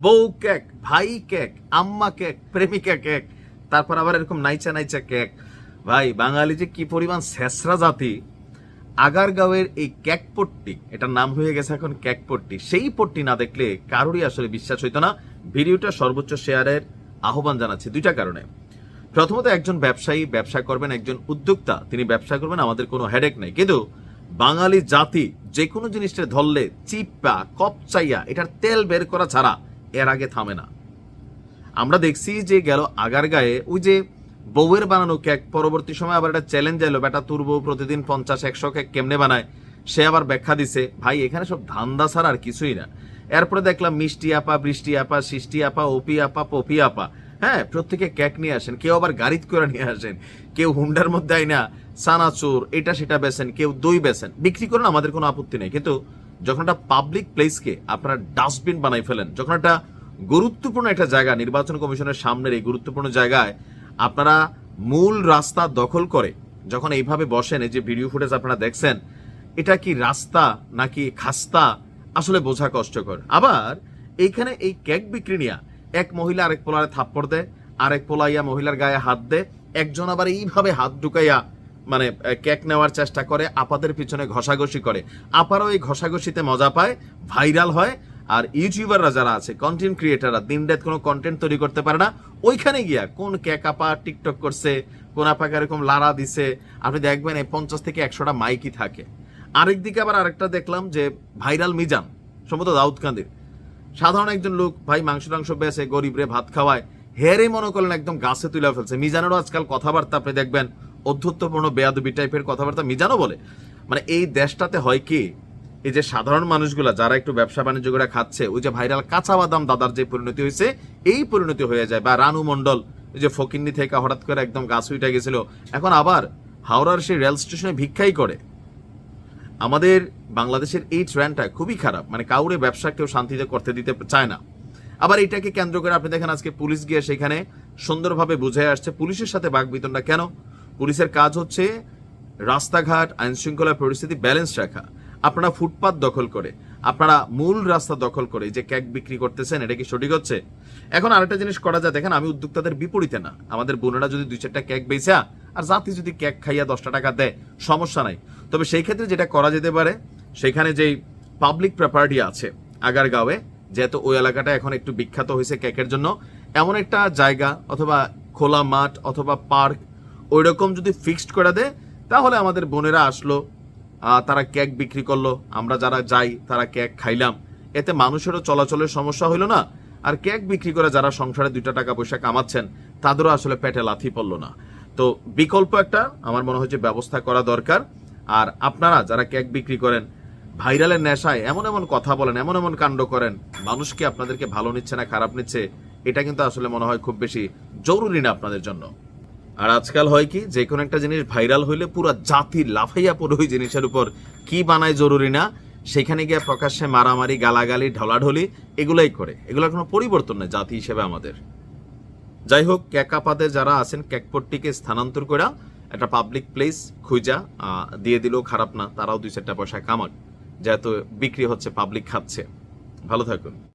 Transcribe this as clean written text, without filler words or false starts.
বউ কেক, ভাই কেক, আম্মা কেক, প্রেমিকা কেক, তারপর আবার এরকম নাইচা নাইচা কেক। ভাই বাঙালি যে কি পরিমাণ ছেঁচড়া জাতি। আগারগাঁওয়ের এই কেক পট্টি, এটার নাম হয়ে গেছে এখন কেক পট্টি, সেই পট্টি না দেখলে কারোরই আসলে বিশ্বাস হইতো না। ভিডিওটা সর্বোচ্চ শেয়ারের আহ্বান জানাচ্ছি দুইটা কারণে। প্রথমত, একজন ব্যবসায়ী ব্যবসা করবেন, একজন উদ্যোক্তা তিনি ব্যবসা করবেন, আমাদের কোনো হেডেক নেই। কিন্তু বাঙালি জাতি যে কোনো জিনিসটা ধরলে চিপা কপচাইয়া এটার তেল বের করা ছাড়া এর আগে থামে না। আমরা দেখছি যে গেল আগারগাঁয়ে ওই যে বউয়ের বানানো কেক, পরবর্তী সময় আবার একটা চ্যালেঞ্জ এলো, বেটা তোর বউ প্রতিদিন 50-100 কেক কেমনে বানায়, সে আবার ব্যাখ্যা দিছে। ভাই এখানে সব ধান্দা ছাড়া আর কিছুই না। এরপরে দেখলাম মিষ্টি আপা, বৃষ্টি আপা, সৃষ্টি আপা, ওপি আপা, পপি আপা, হ্যাঁ প্রত্যেকে কেক নিয়ে আসেন, কেউ আবার গাড়িতে করে নিয়ে আসেন, কেউ হুন্ডার মধ্যে আইনা সানাচুর এটা সেটা বেছেন, কেউ দই বেছেন, বিক্রি করেন, আমাদের কোনো আপত্তি নেই। কিন্তু যখন একটা পাবলিক প্লেসকে আপনারা ডাস্টবিন বানাই ফেলেন, যখন একটা গুরুত্বপূর্ণ একটা জায়গা, নির্বাচন কমিশনের সামনের এই গুরুত্বপূর্ণ জায়গায় আপনারা মূল রাস্তা দখল করে যখন এইভাবে বসেন, এই যে ভিডিও ফুটেজ আপনারা দেখছেন, এটা কি রাস্তা নাকি খাস্তা আসলে বোঝা কষ্টকর। আবার এইখানে এই কেক বিক্রি নিয়ে এক মহিলা আরেক পোলারে থাপ্পড় দেয়, আরেক পোলাইয়া মহিলার গায়ে হাত দেয়, একজন আবার এইভাবে হাত ঢুকাইয়া মানে কেক নেওয়ার চেষ্টা করে, আপাদের পিছনে ঘষাঘষি করে, আপারও এই ঘষাঘষিতে মজা পায়, ভাইরাল হয়। আর ইউটিউবাররা যারা আছে, কন্টেন্ট ক্রিয়েটাররা, দিন রাত কোনো কন্টেন্ট তৈরি করতে পারে না, ওইখানে গিয়া কোন কেক আপা টিকটক করছে, কোন আপাকে এরকম লাড়া দিছে, আপনি দেখবেন এই 50 থেকে 100টা মাইকই থাকে। আরেকদিকে আবার আরেকটা দেখলাম যে ভাইরাল মিজান, সম্ভবত দাউদকান্দির সাধারণ একজন লোক, ভাই মাংস টাংস বেছে গরিবরে ভাত খাওয়ায়, হেরে মনে করলেন একদম গাছে তুলে ফেলছে। মিজানেরও আজকাল কথাবার্তা আপনি দেখবেন অধ্যত্বপূর্ণ বেয়াদবি টাইপের কথাবার্তা মিজানও বলে। মানে এই দেশটাতে হয় কি, এই যে সাধারণ মানুষগুলা যারা একটু ব্যবসা বাণিজ্য করে খাচ্ছে, ওই যে ভাইরাল কাঁচা বাদাম দাদার যে পরিণতি হয়েছে, এই পরিণতি হয়ে যায়। বা রানু মন্ডল ওই যে ফকিন্নি থেকে হঠাৎ করে একদম গাছ উঠে গেছিল, এখন আবার হাওড়ার সেই রেল স্টেশনে ভিক্ষাই করে। আমাদের বাংলাদেশের এই ট্রেন্ডটা খুবই খারাপ, মানে কাউরে ব্যবসা কেউ শান্তিতে করতে দিতে চায় না। আবার এটাকে কেন্দ্র করে আপনি দেখেন আজকে পুলিশ গিয়ে সেখানে সুন্দরভাবে বুঝে আসছে। পুলিশের সাথে বাকবিতণ্ডা কেন? পুলিশের কাজ হচ্ছে রাস্তাঘাট, আইন শৃঙ্খলা পরিস্থিতি ব্যালেন্স রাখা। আপনারা ফুটপাত দখল করে, আপনারা মূল রাস্তা দখল করে যে কেক বিক্রি করতেছেন, এটা কি সঠিক হচ্ছে? এখন আরেকটা জিনিস করা যায়, দেখেন আমি উদ্যোক্তাদের বিপরীতে না, আমাদের বোনেরা যদি 2-4টা কেক বেচা আর জাতি যদি কেক খাইয়া 10টা টাকা দেয় সমস্যা নাই। তবে সেই ক্ষেত্রে যেটা করা যেতে পারে, সেখানে যেই পাবলিক প্রপার্টি আছে আগারগাঁওয়ে, যেহেতু ওই এলাকাটা এখন একটু বিখ্যাত হয়েছে কেকের জন্য, এমন একটা জায়গা অথবা খোলা মাঠ অথবা পার্ক ওই রকম যদি ফিক্সড করে দেয়, তাহলে আমাদের বোনেরা আসলো, তারা কেক বিক্রি করলো, আমরা যারা যাই তারা কেক খাইলাম, এতে মানুষেরও চলাচলের সমস্যা হইলো না, আর কেক বিক্রি করে যারা সংসারে 2টা টাকা পয়সা কামাচ্ছেন তাদেরও আসলে পেটে লাথি পড়লো না। তো বিকল্প একটা আমার মনে হচ্ছে ব্যবস্থা করা দরকার। আর আপনারা যারা কেক বিক্রি করেন, ভাইরালের নেশায় এমন এমন কথা বলেন, এমন এমন কাণ্ড করেন, মানুষকে আপনাদেরকে ভালো নিচ্ছে না খারাপ নিচ্ছে, এটা কিন্তু আসলে মনে হয় খুব বেশি জরুরি না আপনাদের জন্য। আর আজকাল হয় কি, যে কোনো একটা জিনিস ভাইরাল হইলে পুরো জাতি লাফাইয়া পড়ে ওই জিনিসের উপর, কি বানায় জরুরি না, সেখানে গিয়ে প্রকাশ্যে মারামারি, গালাগালি, ঢলাঢলি এগুলাই করে। এগুলোর কোনো পরিবর্তন নেই জাতি হিসেবে আমাদের। যাই হোক, কেক আপাদের যারা আছেন, কেকপট্টিকে স্থানান্তর করে একটা পাবলিক প্লেস খুঁজা দিয়ে দিলেও খারাপ না, তারাও 2-4টা পয়সা কামাক, যেহেতু বিক্রি হচ্ছে, পাবলিক খাচ্ছে। ভালো থাকুন।